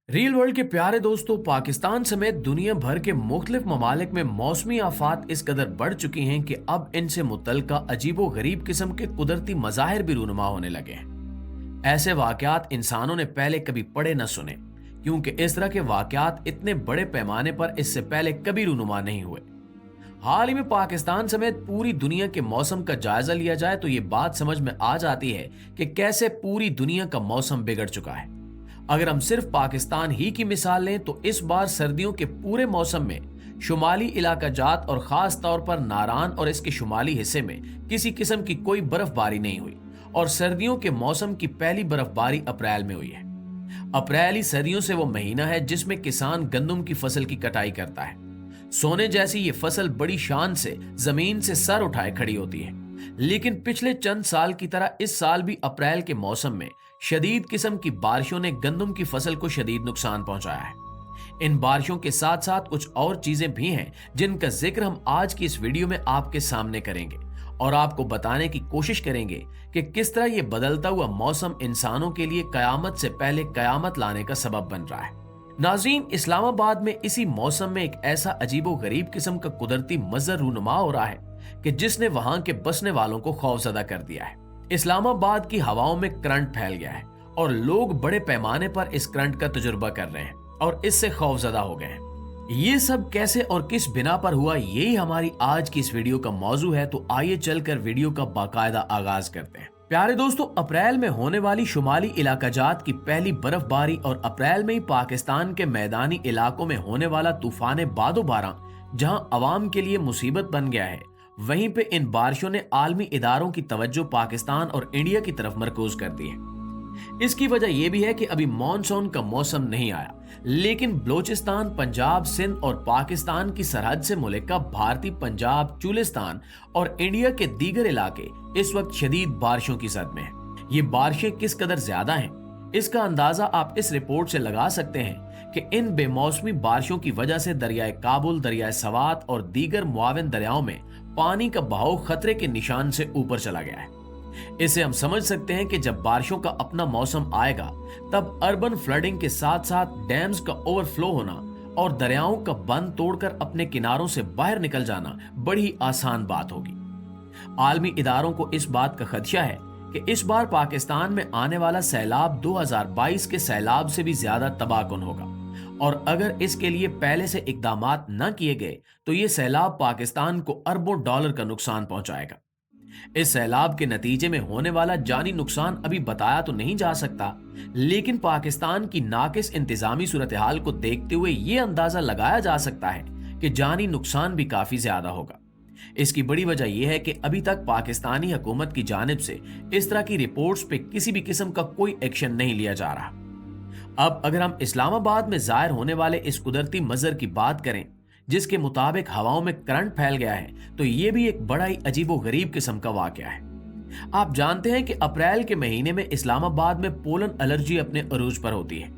Real world के प्यारे दोस्तों, पाकिस्तान समेत दुनिया भर के मुख्तलिफ ममालिक में मौसमी आफात इस कदर बढ़ चुकी हैं कि अब इनसे मुतल्लिका अजीबो गरीब किस्म के कुदरती मज़ाहिर भी रूनुमा होने लगे हैं। ऐसे वाक़यात इंसानों ने पहले कभी पढ़े न सुने, क्योंकि इस तरह के वाक़यात इतने बड़े पैमाने पर इससे पहले कभी रूनुमा नहीं हुए। हाल ही में पाकिस्तान समेत पूरी दुनिया के मौसम का जायजा लिया जाए तो ये बात समझ में आ जाती है कि कैसे पूरी दुनिया का मौसम बिगड़ चुका है। अगर हम सिर्फ पाकिस्तान ही की मिसाल लें तो इस बार सर्दियों के पूरे मौसम में शुमाली इलाका जात और खास तौर पर नारान और इसके शुमाली हिस्से में किसी किस्म की कोई बर्फबारी नहीं हुई और सर्दियों के मौसम की पहली बर्फबारी अप्रैल में हुई है। अप्रैल ही सर्दियों से वो महीना है जिसमें किसान गंदम की फसल की कटाई करता है। सोने जैसी ये फसल बड़ी शान से जमीन से सर उठाए खड़ी होती है, लेकिन पिछले चंद साल की तरह इस साल भी अप्रैल के मौसम में शदीद किस्म की बारिशों ने गंदम की फसल को शदीद नुकसान पहुंचाया है। इन बारिशों के साथ साथ कुछ और चीजें भी हैं जिनका जिक्र हम आज की इस वीडियो में आपके सामने करेंगे और आपको बताने की कोशिश करेंगे कि किस तरह ये बदलता हुआ मौसम इंसानों के लिए कयामत से पहले कयामत लाने का सबब बन रहा है। नाज़रीन, इस्लामाबाद में इसी मौसम में एक ऐसा अजीबो गरीब किस्म का कुदरती मंजर रूनुमा हो रहा है कि जिसने वहां के बसने वालों को खौफजदा कर दिया है। इस्लामाबाद की हवाओं में करंट फैल गया है और लोग बड़े पैमाने पर इस करंट का तजुर्बा कर रहे हैं और इससे खौफजदा हो गए हैं। ये सब कैसे और किस बिना पर हुआ, यही हमारी आज की इस वीडियो का मौजू है। तो आइए चलकर वीडियो का बाकायदा आगाज करते हैं। प्यारे दोस्तों, अप्रैल में होने वाली शुमाली इलाकाजात की पहली बर्फबारी और अप्रैल में ही पाकिस्तान के मैदानी इलाकों में होने वाला तूफान बादो बारा जहां अवाम के लिए मुसीबत बन गया है, वहीं पे इन बारिशों ने आलमी इदारों की तवज्जो पाकिस्तान और इंडिया की तरफ मरकूज कर दी है। इसकी वजह यह भी है कि अभी मॉनसून का मौसम नहीं आया, लेकिन बलोचिस्तान, पंजाब, सिंध और पाकिस्तान की सरहद से मुल्का भारतीय पंजाब, चुलिस्तान और इंडिया के दीगर इलाके इस वक्त शदीद बारिशों की जद में हैं। ये बारिशें किस कदर ज्यादा हैं, इसका अंदाजा आप इस रिपोर्ट से लगा सकते हैं कि इन बेमौसमी बारिशों की वजह से दरियाए काबुल, दरियाए सवात और दीगर मुआविन दरियाओं में पानी का बहाव खतरे के निशान से ऊपर चला गया है। इससे हम समझ सकते हैं कि जब बारिशों का अपना मौसम आएगा तब अर्बन फ्लडिंग के साथ साथ डैम्स का ओवरफ्लो होना और दरियाओं का बंद तोड़कर अपने किनारों से बाहर निकल जाना बड़ी आसान बात होगी। आलमी इदारों को इस बात का खदशा है कि इस बार पाकिस्तान में आने वाला सैलाब 2022 के सैलाब से भी ज्यादा तबाहकुन होगा और अगर इसके लिए पहले से इकदामात न किए गए तो ये सैलाब पाकिस्तान को अरबों डॉलर का नुकसान पहुंचाएगा। इस सैलाब के नतीजे में होने वाला जानी नुकसान अभी बताया तो नहीं जा सकता, लेकिन पाकिस्तान की नाकिस इंतजामी सूरत हाल को देखते हुए यह अंदाजा लगाया जा सकता है कि जानी नुकसान भी काफी ज्यादा होगा। इसकी बड़ी वजह यह है कि अभी तक पाकिस्तानी हुकूमत की जानिब से इस तरह की रिपोर्ट्स पे किसी भी किस्म का कोई एक्शन नहीं लिया जा रहा। अब अगर हम इस्लामाबाद में जाहिर होने वाले इस कुदरती मंजर की बात करें जिसके मुताबिक हवाओं में करंट फैल गया है, तो ये भी एक बड़ा ही अजीबो गरीब किस्म का वाकया है। आप जानते हैं कि अप्रैल के महीने में इस्लामाबाद में पोलन एलर्जी अपने अरूज पर होती है।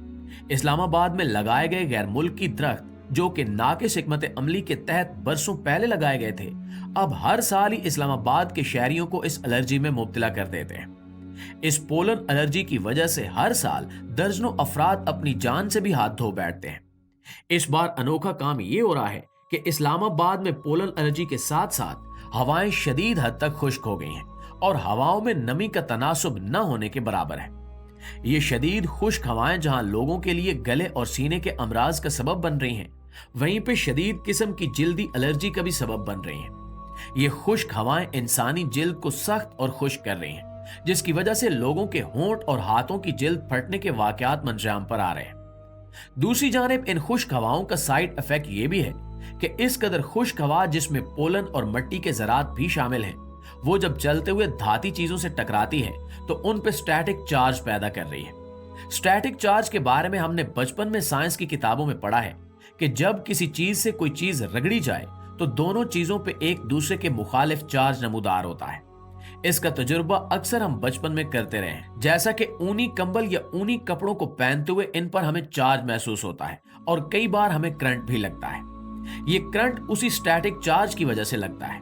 इस्लामाबाद में लगाए गए गैर मुल्की दरख्त जो कि नाकिस हिकमत अमली के तहत बरसों पहले लगाए गए थे, अब हर साल ही इस्लामाबाद के शहरियों को इस एलर्जी में मुब्तला कर देते हैं। इस पोलन एलर्जी की वजह से हर साल दर्जनों अफराद अपनी जान से भी हाथ धो बैठते हैं। इस बार अनोखा काम यह हो रहा है कि इस्लामाबाद में पोलन एलर्जी के साथ साथ हवाएं शदीद हद तक खुश्क हो गई हैं और हवाओं में नमी का तनासुब न होने के बराबर है। ये शदीद खुश्क हवाएं जहां लोगों के लिए गले और सीने के अमराज का सबब बन रही हैं, वहीं पे शदीद किस्म की जिल्दी एलर्जी का भी सबब बन रही हैं। ये खुश्क हवाएं इंसानी जिल्द को सख्त और खुश्क कर रही हैं, जिसकी वजह से लोगों के होंठ और हाथों की जिल्द फटने के वाकयात मंजराम पर आ रहे हैं। दूसरी जानिब इन खुश्क हवाओं का साइड इफेक्ट ये भी है कि इस कदर खुश्क हवा जिसमें पोलन और मिट्टी के ज़रात भी शामिल हैं, वो जब चलते हुए धाती चीजों से टकराती है तो उन पर स्टैटिक चार्ज पैदा कर रही है। स्टैटिक चार्ज के बारे में हमने बचपन में साइंस की किताबों में पढ़ा है कि जब किसी चीज से कोई चीज रगड़ी जाए तो दोनों चीजों पे एक दूसरे के मुखालिफ चार्ज नमूदार होता है। इसका तजुर्बा अक्सर हम बचपन में करते रहे हैं, जैसा कि ऊनी कंबल या ऊनी कपड़ों को पहनते हुए इन पर हमें चार्ज महसूस होता है और कई बार हमें करंट भी लगता है। ये करंट उसी स्टैटिक चार्ज की वजह से लगता है।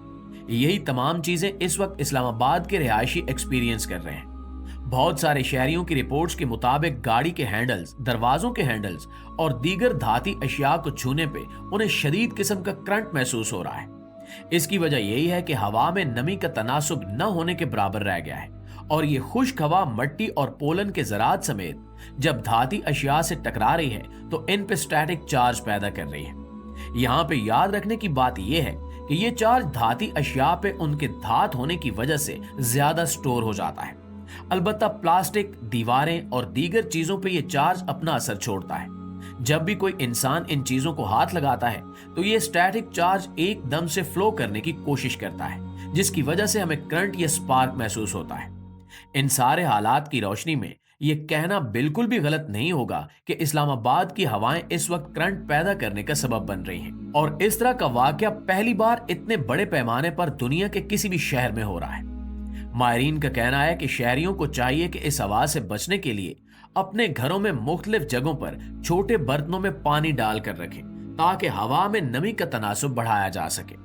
यही तमाम चीजें इस वक्त इस्लामाबाद के रिहायशी एक्सपीरियंस कर रहे हैं। बहुत सारे शहरियों की रिपोर्ट्स के मुताबिक गाड़ी के हैंडल्स, दरवाजों के हैंडल्स और दीगर धाती अशिया को छूने पे उन्हें शदीद किस्म का करंट महसूस हो रहा है। इसकी वजह यही है कि हवा में नमी का तनासुब न होने के बराबर रह गया है और ये खुश्क हवा मट्टी और पोलन के ज़रात समेत जब धाती अशिया से टकरा रही है तो इन पे स्टैटिक चार्ज पैदा कर रही है। यहाँ पे याद रखने की बात यह है कि ये चार्ज धाती अशिया पे उनके धात होने की वजह से ज्यादा स्टोर हो जाता है। अलबत्ता प्लास्टिक, दीवारें और दीगर चीजों पे ये चार्ज अपना असर छोड़ता है। जब भी कोई इंसान इन चीजों को हाथ लगाता है तो ये स्टैटिक चार्ज एकदम से फ्लो करने की कोशिश करता है, जिसकी वजह से हमें करंट या स्पार्क महसूस होता है। इन सारे हालात की रोशनी में ये कहना बिल्कुल भी गलत नहीं होगा कि इस्लामाबाद की हवाएं इस वक्त करंट पैदा करने का सबब बन रही हैं और इस तरह का वाकया पहली बार इतने बड़े पैमाने पर दुनिया के किसी भी शहर में हो रहा है। माहिरीन का कहना है कि शहरियों को चाहिए कि इस हवा से बचने के लिए अपने घरों में मुख्तलिफ जगहों पर छोटे बर्तनों में पानी डालकर रखें ताकि हवा में नमी का तनासुब बढ़ाया जा सके।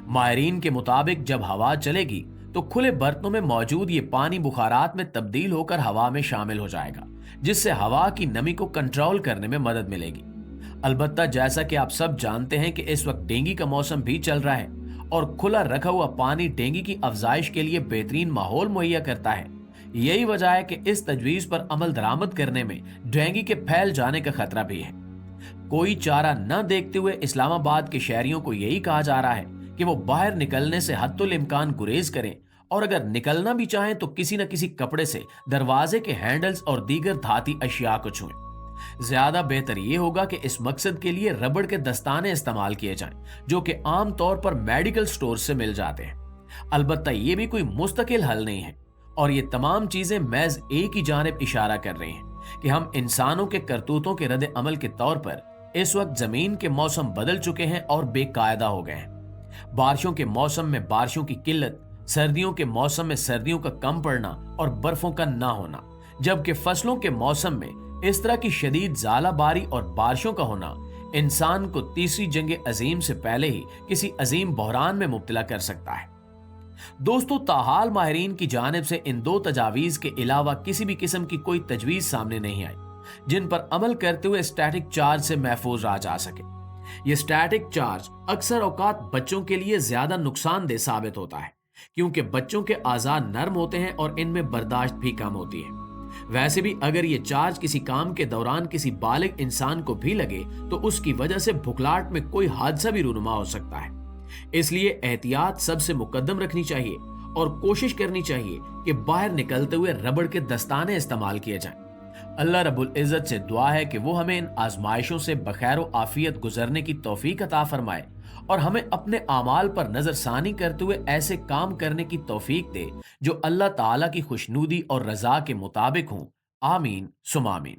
माहिरीन के मुताबिक जब हवा चलेगी तो खुले बर्तनों में मौजूद ये पानी बुखारात में तब्दील होकर हवा में शामिल हो जाएगा, जिससे हवा की नमी को कंट्रोल करने में मदद मिलेगी। अलबत्ता जैसा कि आप सब जानते हैं कि इस वक्त डेंगू का मौसम भी चल रहा है और खुला रखा हुआ पानी डेंगू की अफजाइश के लिए बेहतरीन माहौल मुहैया करता है। यही वजह है कि इस तजवीज पर अमल दरामद करने में डेंगू के फैल जाने का खतरा भी है। कोई चारा न देखते हुए इस्लामाबाद के शहरियों को यही कहा जा रहा है कि वो बाहर निकलने से हद्दुल इम्कान गुरेज करें और अगर निकलना भी चाहें तो किसी न किसी कपड़े से दरवाजे के हैंडल्स और दीगर धाती अशिया को छुएं। ज्यादा बेहतर यह होगा कि इस मकसद के लिए रबड़ के दस्ताने इस्तेमाल किए जाएं, जो कि आम तौर पर मेडिकल स्टोर से मिल जाते हैं। अलबत्ता ये भी कोई मुस्तकिल हल नहीं है और ये तमाम चीजें महज एक ही जानिब इशारा कर रही हैं कि हम इंसानों के करतूतों के रद्द अमल के तौर पर इस वक्त जमीन के मौसम बदल चुके हैं और बेकायदा हो गए हैं। बारिशों के मौसम में बारिशों की किल्लत, सर्दियों के मौसम में सर्दियों का कम पड़ना और बर्फों का ना होना, जबकि फसलों के मौसम में इस तरह की शदीद ज़ालाबारी और बारिशों का होना इंसान को तीसरी जंग अजीम से पहले ही किसी अजीम बहरान में मुब्तला कर सकता है। दोस्तों, ताहाल माहिरीन की जानिब से इन दो तजावीज़ के अलावा किसी भी किस्म की कोई तजवीज़ सामने नहीं आई जिन पर अमल करते हुए स्टैटिक चार्ज से महफूज रहा जा सके। यह स्टैटिक चार्ज अक्सर औकात बच्चों के लिए ज्यादा नुकसानदेह साबित होता है क्योंकि बच्चों के आज़ाद नर्म होते हैं और इनमें बर्दाश्त भी कम होती है। वैसे भी अगर ये चार्ज किसी काम के दौरान किसी बालिग इंसान को भी लगे तो उसकी वजह से भुखलाहट में कोई हादसा भी रूनुमा हो सकता है। इसलिए एहतियात सबसे मुकद्दम रखनी चाहिए और कोशिश करनी चाहिए कि बाहर निकलते हुए रबड़ के दस्ताने इस्तेमाल किए जाएं। अल्लाह रब्बुल इज़्ज़त से दुआ है कि वो हमें इन आजमाइशों से बखैर व आफियत गुजरने की तौफीक अता फरमाए और हमें अपने आमाल पर नजरसानी करते हुए ऐसे काम करने की तौफीक दे जो अल्लाह ताला की खुशनूदी और रजा के मुताबिक हों। आमीन सुम आमीन।